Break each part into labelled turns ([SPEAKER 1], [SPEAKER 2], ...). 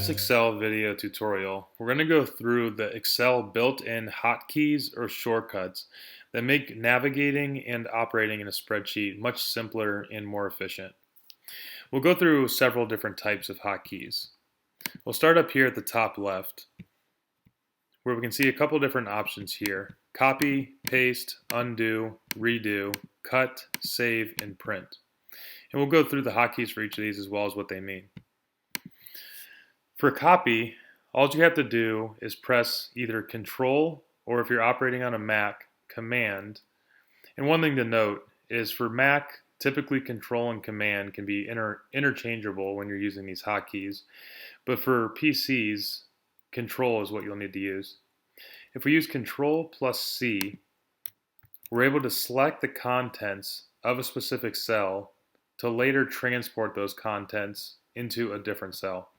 [SPEAKER 1] this Excel video tutorial, we're going to go through the Excel built-in hotkeys or shortcuts that make navigating and operating in a spreadsheet much simpler and more efficient. We'll go through several different types of hotkeys. We'll start up here at the top left, where we can see a couple different options here: copy, paste, undo, redo, cut, save, and print. And we'll go through the hotkeys for each of these as well as what they mean. For copy, all you have to do is press either Control, or if you're operating on a Mac, Command. And one thing to note is for Mac, typically Control and Command can be interchangeable when you're using these hotkeys. But for PCs, Control is what you'll need to use. If we use Control plus C, we're able to select the contents of a specific cell to later transport those contents into a different cell.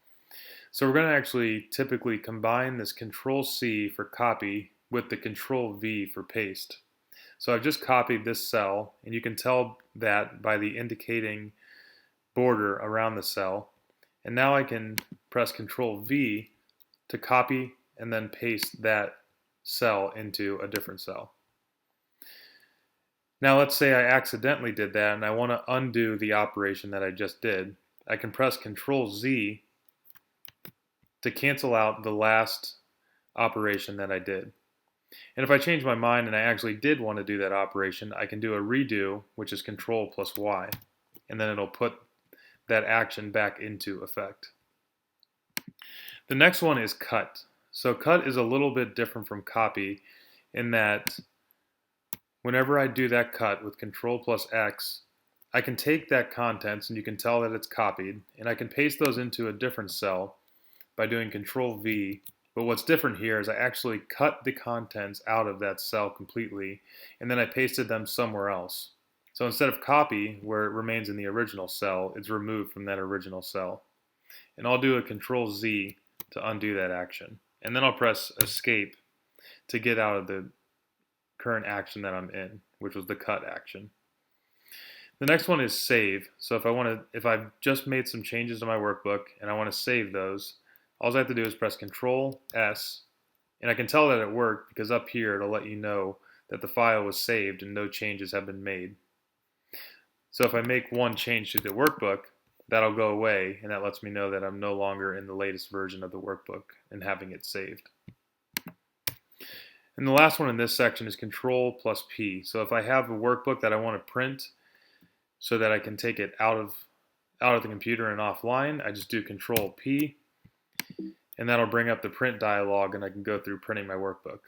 [SPEAKER 1] So we're going to actually typically combine this Control C for copy with the Control V for paste. So I've just copied this cell, and you can tell that by the indicating border around the cell. And now I can press Control V to copy and then paste that cell into a different cell. Now let's say I accidentally did that and I want to undo the operation that I just did. I can press Control Z to cancel out the last operation that I did. And if I change my mind and I actually did want to do that operation, I can do a redo, which is Control plus Y, and then it'll put that action back into effect. The next one is cut. So cut is a little bit different from copy in that whenever I do that cut with Control plus X, I can take that contents, and you can tell that it's copied, and I can paste those into a different cell by doing Control V. But what's different here is I actually cut the contents out of that cell completely, and then I pasted them somewhere else. So instead of copy, where it remains in the original cell, it's removed from that original cell. And I'll do a Control Z to undo that action. And then I'll press Escape to get out of the current action that I'm in, which was the cut action. The next one is save. So if I've just made some changes to my workbook and I want to save those, all I have to do is press Control S, and I can tell that it worked because up here it'll let you know that the file was saved and no changes have been made. So if I make one change to the workbook, that'll go away, and that lets me know that I'm no longer in the latest version of the workbook and having it saved. And the last one in this section is Control plus P. So if I have a workbook that I want to print so that I can take it out of the computer and offline, I just do Control P, and that'll bring up the print dialog, and I can go through printing my workbook.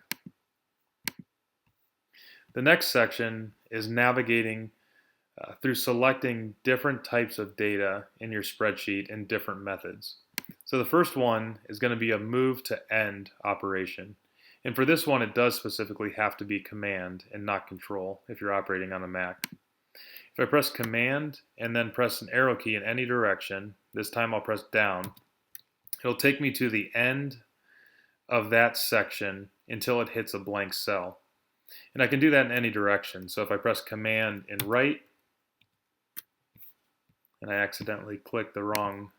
[SPEAKER 1] The next section is navigating through selecting different types of data in your spreadsheet in different methods. So the first one is going to be a move to end operation. And for this one, it does specifically have to be Command and not Control if you're operating on a Mac. If I press Command and then press an arrow key in any direction, this time I'll press down, it'll take me to the end of that section until it hits a blank cell. And I can do that in any direction. So if I press Command and right, and I accidentally click the wrong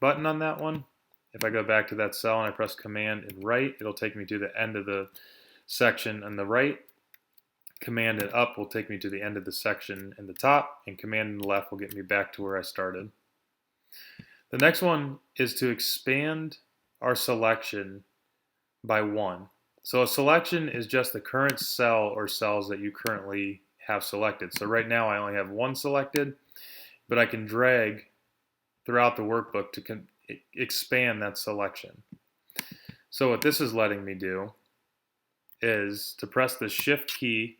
[SPEAKER 1] button on that one, if I go back to that cell and I press Command and right, it'll take me to the end of the section on the right. Command and up will take me to the end of the section in the top, and Command and left will get me back to where I started. The next one is to expand our selection by 1. So a selection is just the current cell or cells that you currently have selected. So right now I only have 1 selected, but I can drag throughout the workbook to expand that selection. So what this is letting me do is to press the Shift key,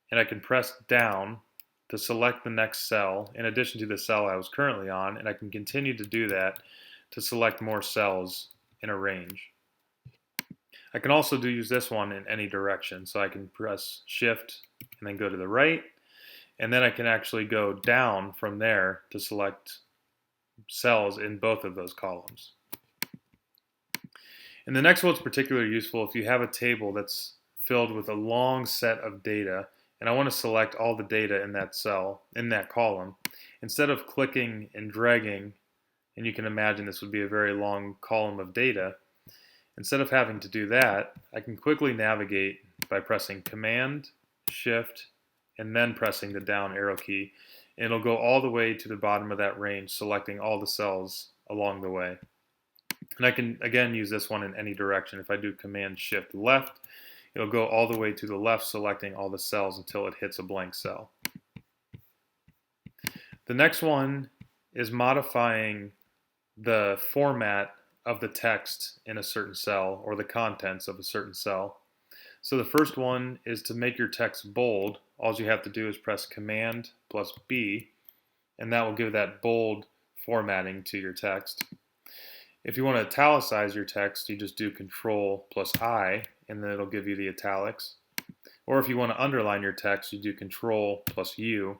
[SPEAKER 1] and I can press down to select the next cell in addition to the cell I was currently on, and I can continue to do that to select more cells in a range. I can also use this one in any direction, so I can press Shift and then go to the right, and then I can actually go down from there to select cells in both of those columns. And the next one's particularly useful if you have a table that's filled with a long set of data, and I want to select all the data in that cell, in that column. Instead of clicking and dragging and you can imagine this would be a very long column of data. Instead of having to do that, I can quickly navigate by pressing Command, Shift, and then pressing the down arrow key. And it'll go all the way to the bottom of that range, selecting all the cells along the way. And I can, again, use this one in any direction. If I do Command, Shift, Left, it'll go all the way to the left, selecting all the cells until it hits a blank cell. The next one is modifying the format of the text in a certain cell or the contents of a certain cell. So the first one is to make your text bold. All you have to do is press Command plus B, and that will give that bold formatting to your text. If you want to italicize your text, you just do Control plus I, and then it'll give you the italics. Or if you want to underline your text, you do Control plus U,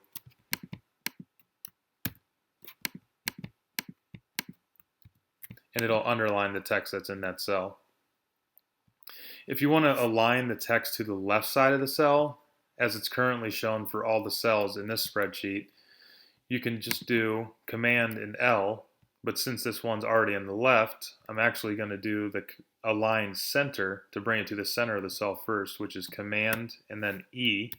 [SPEAKER 1] and it'll underline the text that's in that cell. If you want to align the text to the left side of the cell, as it's currently shown for all the cells in this spreadsheet, you can just do Command and L, but since this one's already in the left, I'm actually going to do the align center to bring it to the center of the cell first, which is Command and then E,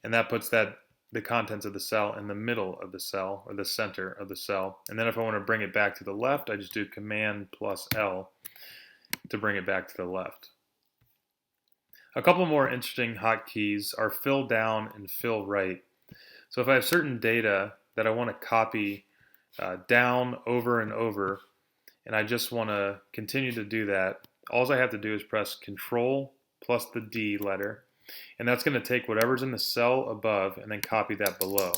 [SPEAKER 1] and that puts the contents of the cell in the middle of the cell, or the center of the cell. And then if I want to bring it back to the left, I just do Command plus L to bring it back to the left. A couple more interesting hotkeys are fill down and fill right. So if I have certain data that I want to copy down over and over, and I just want to continue to do that, all I have to do is press Control plus the D letter, and that's going to take whatever's in the cell above and then copy that below.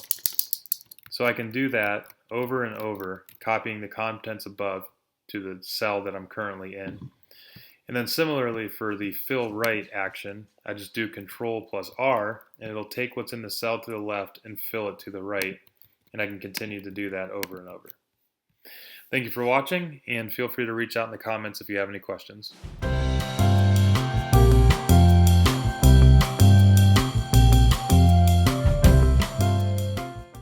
[SPEAKER 1] So I can do that over and over, copying the contents above to the cell that I'm currently in. And then similarly for the fill right action, I just do Control plus R, and it'll take what's in the cell to the left and fill it to the right. And I can continue to do that over and over. Thank you for watching, and feel free to reach out in the comments if you have any questions.